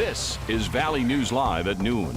This is Valley News Live at noon.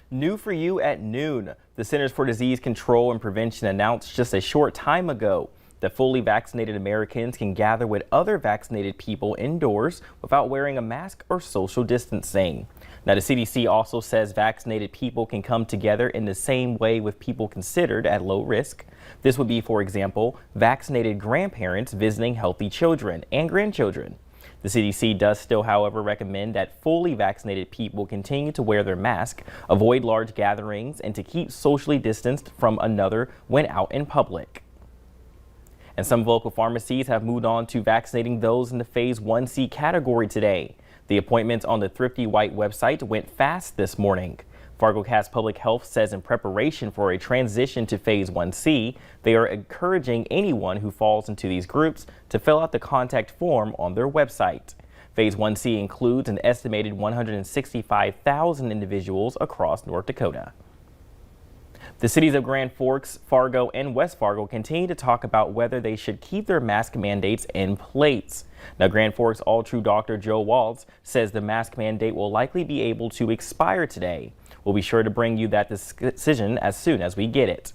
New for you at noon. The Centers for Disease Control and Prevention announced just a short time ago that fully vaccinated Americans can gather with other vaccinated people indoors without wearing a mask or social distancing. Now, the CDC also says vaccinated people can come together in the same way with people considered at low risk. This would be, for example, vaccinated grandparents visiting healthy children and grandchildren. The CDC does still, however, recommend that fully vaccinated people continue to wear their mask, avoid large gatherings, and to keep socially distanced from another when out in public. And some local pharmacies have moved on to vaccinating those in the Phase 1C category today. The appointments on the Thrifty White website went fast this morning. FargoCast Public Health says in preparation for a transition to Phase 1C, they are encouraging anyone who falls into these groups to fill out the contact form on their website. Phase 1C includes an estimated 165,000 individuals across North Dakota. The cities of Grand Forks, Fargo, and West Fargo continue to talk about whether they should keep their mask mandates in place. Now, Grand Forks All True Dr. Joe Waltz says the mask mandate will likely be able to expire today. We'll be sure to bring you that decision as soon as we get it.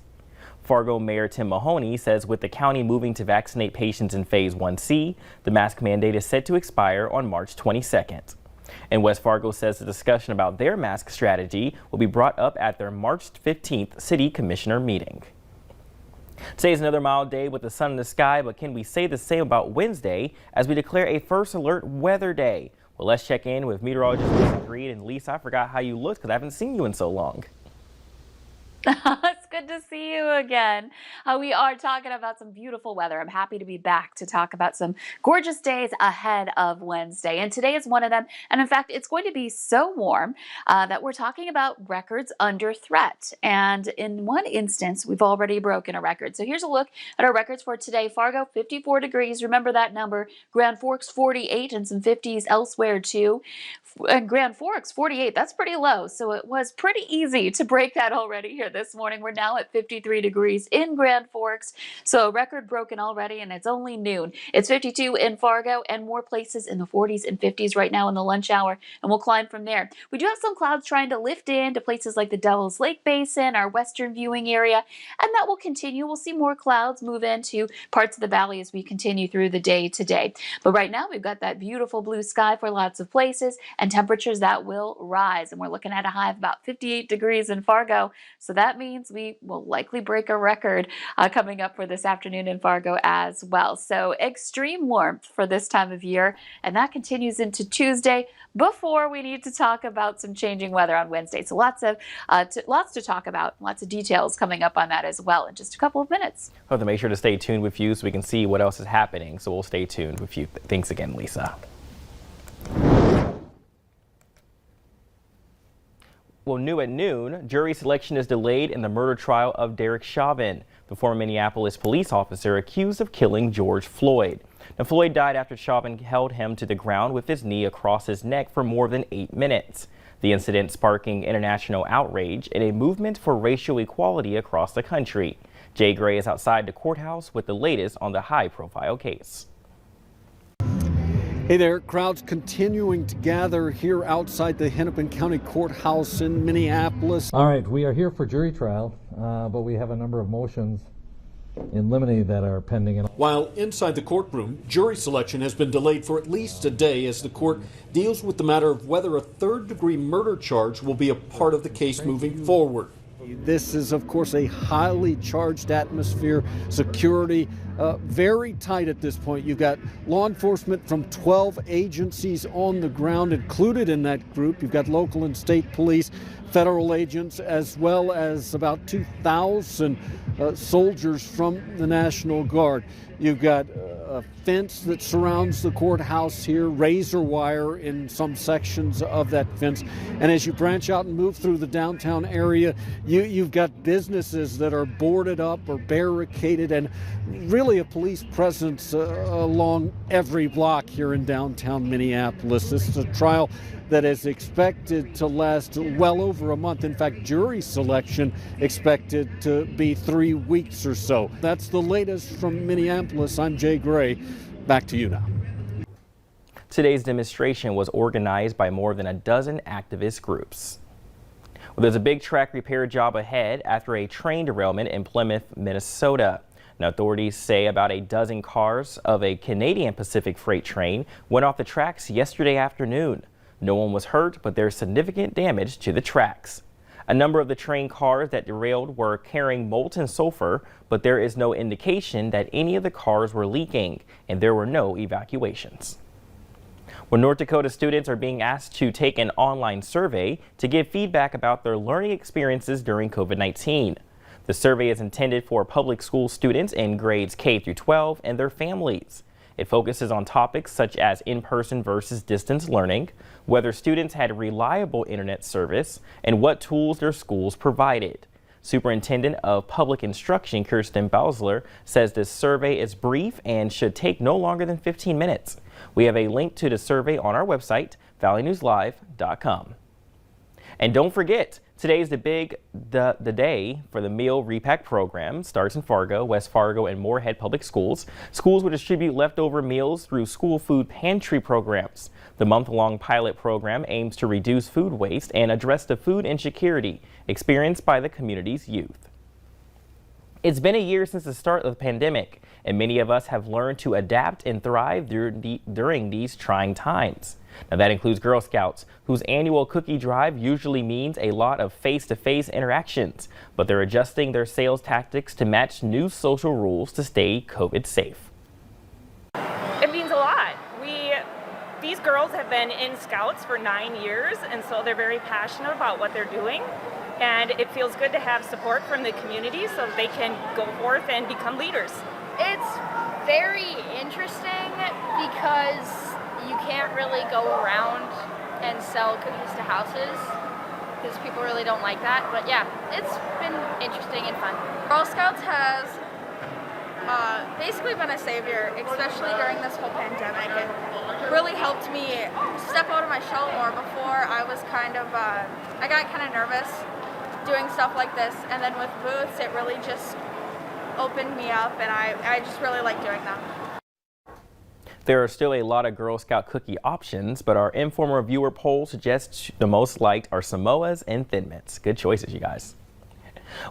Fargo Mayor Tim Mahoney says with the county moving to vaccinate patients in Phase 1C, the mask mandate is set to expire on March 22nd. And West Fargo says the discussion about their mask strategy will be brought up at their March 15th City Commissioner meeting. Today is another mild day with the sun in the sky, but can we say the same about Wednesday as we declare a first alert weather day? Well, let's check in with meteorologist Lisa Green. And Lisa, I forgot how you looked because I haven't seen you in so long. It's good to see you again. We are talking about some beautiful weather. I'm happy to be back to talk about some gorgeous days ahead of Wednesday. And today is one of them. And in fact, it's going to be so warm that we're talking about records under threat. And in one instance, we've already broken a record. So here's a look at our records for today. Fargo, 54 degrees. Remember that number. Grand Forks, 48 and some 50s elsewhere too. And Grand Forks, 48. That's pretty low. So it was pretty easy to break that already here this morning. We're now at 53 degrees in Grand Forks. So record broken already, and it's only noon. It's 52 in Fargo and more places in the 40s and 50s right now in the lunch hour, and we'll climb from there. We do have some clouds trying to lift into places like the Devil's Lake Basin, our western viewing area, and that will continue. We'll see more clouds move into parts of the valley as we continue through the day today. But right now, we've got that beautiful blue sky for lots of places and temperatures that will rise. And we're looking at a high of about 58 degrees in Fargo. So that means we will likely break a record coming up for this afternoon in Fargo as well. So extreme warmth for this time of year. And that continues into Tuesday before we need to talk about some changing weather on Wednesday. So lots to talk about, lots of details coming up on that as well in just a couple of minutes. We'll have to make sure to stay tuned with you so we can see what else is happening. So we'll stay tuned with you. Thanks again, Lisa. Well, new at noon, jury selection is delayed in the murder trial of Derek Chauvin, the former Minneapolis police officer accused of killing George Floyd. Now, Floyd died after Chauvin held him to the ground with his knee across his neck for more than 8 minutes. The incident sparking international outrage and a movement for racial equality across the country. Jay Gray is outside the courthouse with the latest on the high-profile case. Hey there, crowds continuing to gather here outside the Hennepin County Courthouse in Minneapolis. All right, we are here for jury trial, but we have a number of motions in limine that are pending. While inside the courtroom, jury selection has been delayed for at least a day as the court deals with the matter of whether a third-degree murder charge will be a part of the case moving forward. This is, of course, a highly charged atmosphere, security very tight at this point. You've got law enforcement from 12 agencies on the ground included in that group. You've got local and state police, federal agents, as well as about 2,000 soldiers from the National Guard. You've got a fence that surrounds the courthouse here, razor wire in some sections of that fence. And as you branch out and move through the downtown area, you've got businesses that are boarded up or barricaded, and really a police presence along every block here in downtown Minneapolis. This is a trial that is expected to last well over a month. In fact, jury selection expected to be 3 weeks or so. That's the latest from Minneapolis. I'm Jay Gray. Back to you now. Today's demonstration was organized by more than a dozen activist groups. Well, there's a big track repair job ahead after a train derailment in Plymouth, Minnesota. Now, authorities say about a dozen cars of a Canadian Pacific freight train went off the tracks yesterday afternoon. No one was hurt, but there's significant damage to the tracks. A number of the train cars that derailed were carrying molten sulfur, but there is no indication that any of the cars were leaking, and there were no evacuations. Well, North Dakota students are being asked to take an online survey to give feedback about their learning experiences during COVID-19. The survey is intended for public school students in grades K through 12 and their families. It focuses on topics such as in-person versus distance learning, whether students had reliable internet service, and what tools their schools provided. Superintendent of Public Instruction Kirsten Bausler says this survey is brief and should take no longer than 15 minutes. We have a link to the survey on our website, valleynewslive.com. And don't forget, today's the day for the meal repack program. Starts in Fargo, West Fargo, and Moorhead Public Schools. Schools will distribute leftover meals through school food pantry programs. The month-long pilot program aims to reduce food waste and address the food insecurity experienced by the community's youth. It's been a year since the start of the pandemic, and many of us have learned to adapt and thrive during these trying times. Now, that includes Girl Scouts, whose annual cookie drive usually means a lot of face-to-face interactions, but they're adjusting their sales tactics to match new social rules to stay COVID safe. It means a lot. These girls have been in Scouts for 9 years, and so they're very passionate about what they're doing. And it feels good to have support from the community so they can go forth and become leaders. It's very interesting because you can't really go around and sell cookies to houses because people really don't like that. But yeah, it's been interesting and fun. Girl Scouts has basically been a savior, especially during this whole pandemic. It really helped me step out of my shell more. Before I was I got kind of nervous doing stuff like this, and then with booths it really just opened me up, and I just really like doing them. There are still a lot of Girl Scout cookie options, but our informal viewer poll suggests the most liked are Samoas and Thin Mints. Good choices, you guys.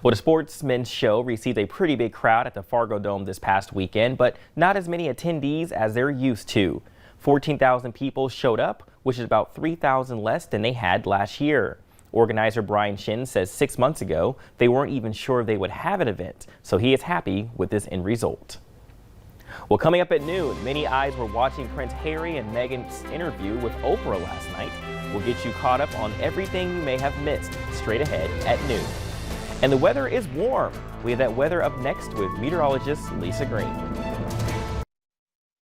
Well, the Sportsman's Show received a pretty big crowd at the Fargo Dome this past weekend, but not as many attendees as they're used to. 14,000 people showed up, which is about 3,000 less than they had last year. Organizer Brian Shin says 6 months ago, they weren't even sure they would have an event, so he is happy with this end result. Well, coming up at noon, many eyes were watching Prince Harry and Meghan's interview with Oprah last night. We'll get you caught up on everything you may have missed straight ahead at noon. And the weather is warm. We have that weather up next with meteorologist Lisa Green.